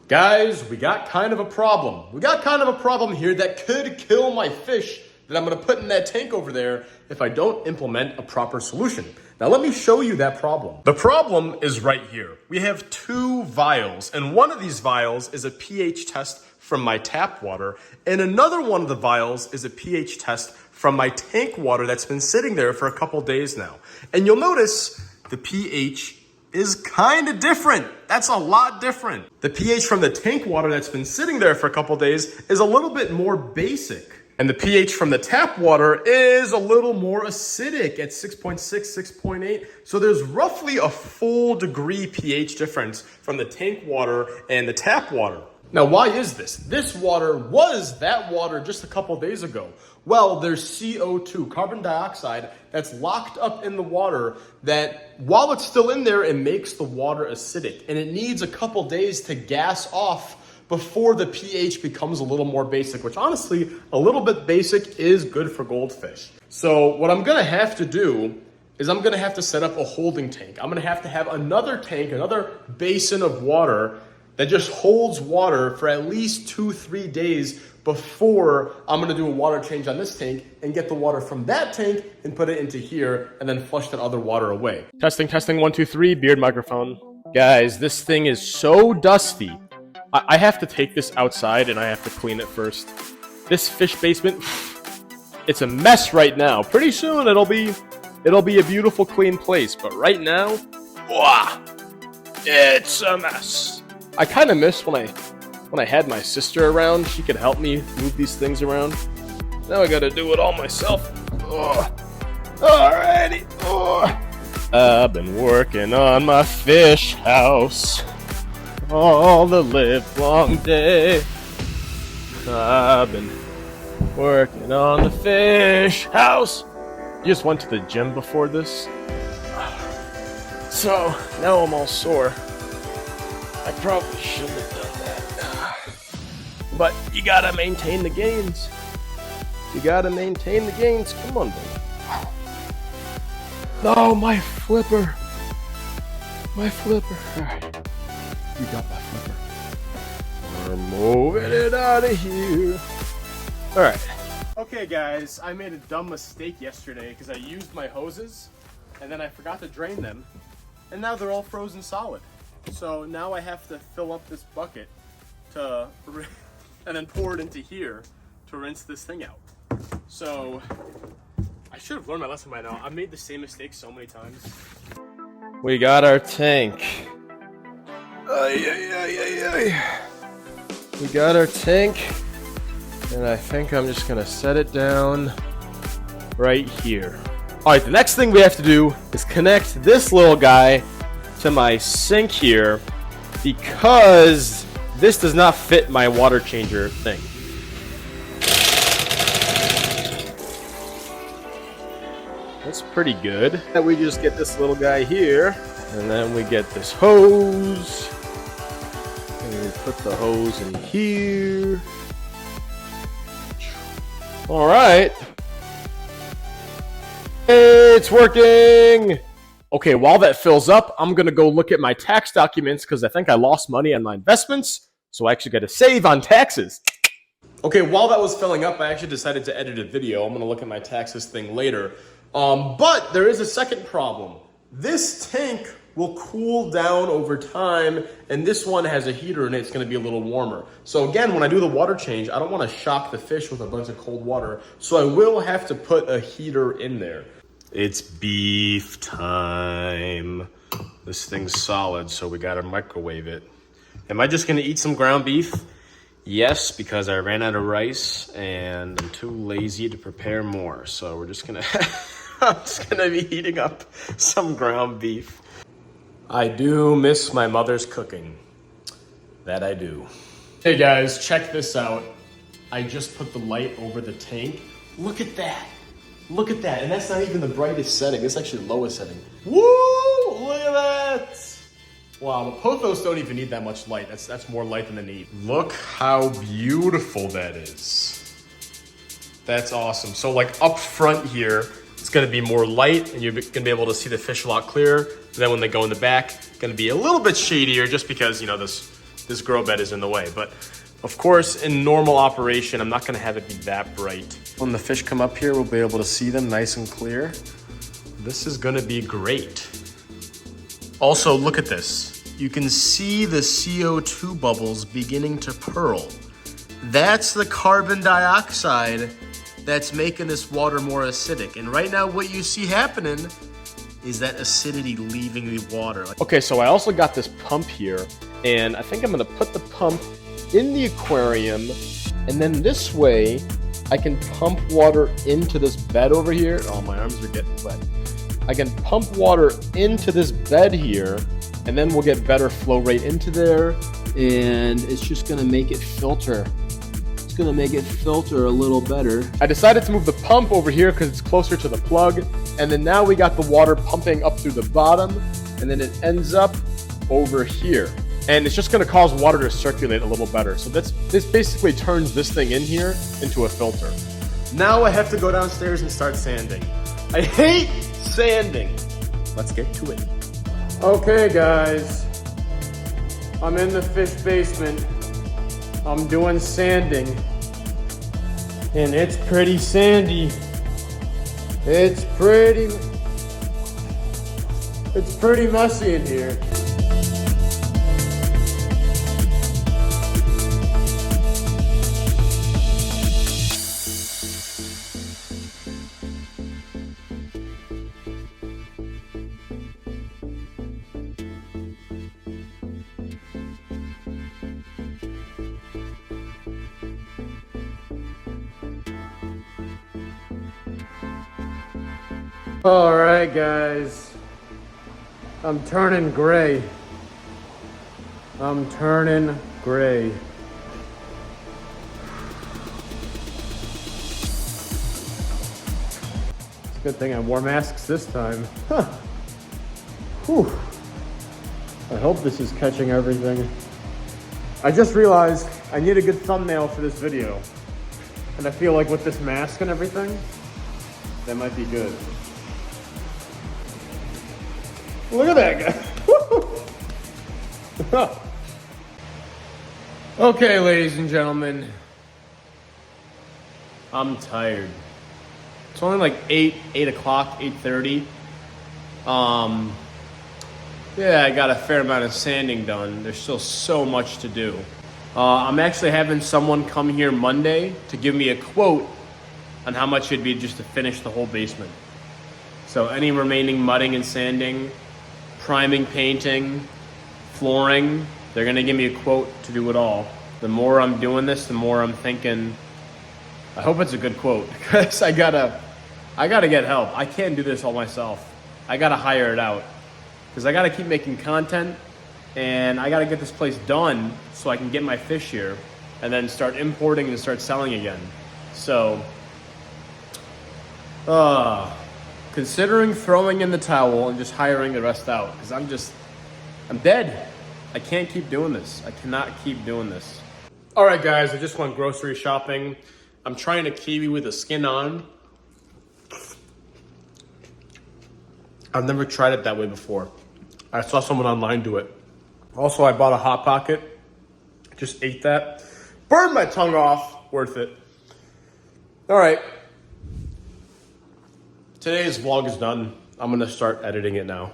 Guys, we got kind of a problem. We got kind of a problem here that could kill my fish that I'm gonna put in that tank over there if I don't implement a proper solution. Now let me show you that problem. The problem is right here. We have two vials, and one of these vials is a pH test from my tap water, and another one of the vials is a pH test from my tank water that's been sitting there for a couple days now. And you'll notice the pH is kind of different. That's a lot different. The pH from the tank water that's been sitting there for a couple days is a little bit more basic. And the pH from the tap water is a little more acidic at 6.6, 6.8. So there's roughly a full degree pH difference from the tank water and the tap water. Now, why is this? This water was that water just a couple days ago. Well, there's CO2, carbon dioxide, that's locked up in the water that while it's still in there, it makes the water acidic. And it needs a couple days to gas off before the pH becomes a little more basic, which honestly, a little bit basic is good for goldfish. So what I'm gonna have to do is I'm gonna have to set up a holding tank. I'm gonna have to have another tank, another basin of water that just holds water for at least 2-3 days before I'm gonna do a water change on this tank and get the water from that tank and put it into here and then flush that other water away. Testing, 1, 2, 3, beard microphone. Guys, this thing is so dusty. I have to take this outside and I have to clean it first. This fish basement, it's a mess right now. Pretty soon it'll be a beautiful clean place, but right now, wow, it's a mess. I kind of miss when I had my sister around. She could help me move these things around. Now I gotta do it all myself. Ugh. Alrighty. Ugh. I've been working on my fish house all the live long day. I've been working on the fish house. You just went to the gym before this, so now I'm all sore. I probably shouldn't have done that. But you gotta maintain the gains. You gotta maintain the gains. Come on, buddy. Oh, my flipper. My flipper. Alright. You got my flipper. We're moving it out of here. Alright. Okay, guys. I made a dumb mistake yesterday because I used my hoses and then I forgot to drain them. And now they're all frozen solid. So now I have to fill up this bucket and then pour it into here to rinse this thing out. So I should have learned my lesson by now. I've made the same mistake so many times. We got our tank. We got our tank, and I think I'm just gonna set it down right here. All right, the next thing we have to do is connect this little guy to my sink here because this does not fit my water changer thing. That's pretty good. And we just get this little guy here, and then we get this hose, and we put the hose in here. All right. It's working. Okay, while that fills up, I'm gonna go look at my tax documents because I think I lost money on my investments, so I actually got to save on taxes. Okay, while that was filling up, I actually decided to edit a video. I'm gonna look at my taxes thing later. But there is a second problem. This tank will cool down over time, and this one has a heater and it's gonna be a little warmer. So again, when I do the water change, I don't wanna shock the fish with a bunch of cold water, so I will have to put a heater in there. It's beef time. This thing's solid, so we gotta microwave it. Am I just gonna eat some ground beef? Yes, because I ran out of rice and I'm too lazy to prepare more. So we're just gonna, I'm just gonna be heating up some ground beef. I do miss my mother's cooking. That I do. Hey guys, check this out. I just put the light over the tank. Look at that. Look at that, and that's not even the brightest setting. It's actually the lowest setting. Woo! Look at that! Wow, the pothos don't even need that much light. That's more light than they need. Look how beautiful that is. That's awesome. So like up front here, it's gonna be more light, and you're gonna be able to see the fish a lot clearer. And then when they go in the back, it's gonna be a little bit shadier, just because, you know, this this grow bed is in the way. But of course, in normal operation, I'm not gonna have it be that bright. When the fish come up here, we'll be able to see them nice and clear. This is gonna be great. Also, look at this. You can see the CO2 bubbles beginning to pearl. That's the carbon dioxide that's making this water more acidic. And right now what you see happening is that acidity leaving the water. Okay, so I also got this pump here, and I think I'm gonna put the pump in the aquarium, and then this way I can pump water into this bed over here. Oh, my arms are getting wet. I can pump water into this bed here, and then we'll get better flow rate into there, and it's just gonna make it filter. It's gonna make it filter a little better. I decided to move the pump over here because it's closer to the plug, and then now we got the water pumping up through the bottom, and then it ends up over here. And it's just gonna cause water to circulate a little better. So this basically turns this thing in here into a filter. Now I have to go downstairs and start sanding. I hate sanding. Let's get to it. Okay guys, I'm in the fish basement. I'm doing sanding, and it's pretty sandy. It's pretty messy in here. All right, guys, I'm turning gray. I'm turning gray. It's a good thing I wore masks this time. Huh. Whew. I hope this is catching everything. I just realized I need a good thumbnail for this video. And I feel like with this mask and everything, that might be good. Look at that guy. Okay, ladies and gentlemen. I'm tired. It's only like 8 o'clock, 8:30. Yeah, I got a fair amount of sanding done. There's still so much to do. I'm actually having someone come here Monday to give me a quote on how much it'd be just to finish the whole basement. So any remaining mudding and sanding, priming, painting, flooring, they're gonna give me a quote to do it all. The more I'm doing this, the more I'm thinking, I hope it's a good quote, because I gotta get help. I can't do this all myself. I gotta hire it out, because I gotta keep making content, and I gotta get this place done so I can get my fish here, and then start importing and start selling again. So, considering throwing in the towel and just hiring the rest out, because I'm dead. I can't keep doing this. I cannot keep doing this. All right, guys, I just went grocery shopping. I'm trying a kiwi with the skin on. I've never tried it that way before. I saw someone online do it. Also, I bought a Hot Pocket. Just ate that. Burned my tongue off. Worth it. All right. Today's vlog is done. I'm gonna start editing it now.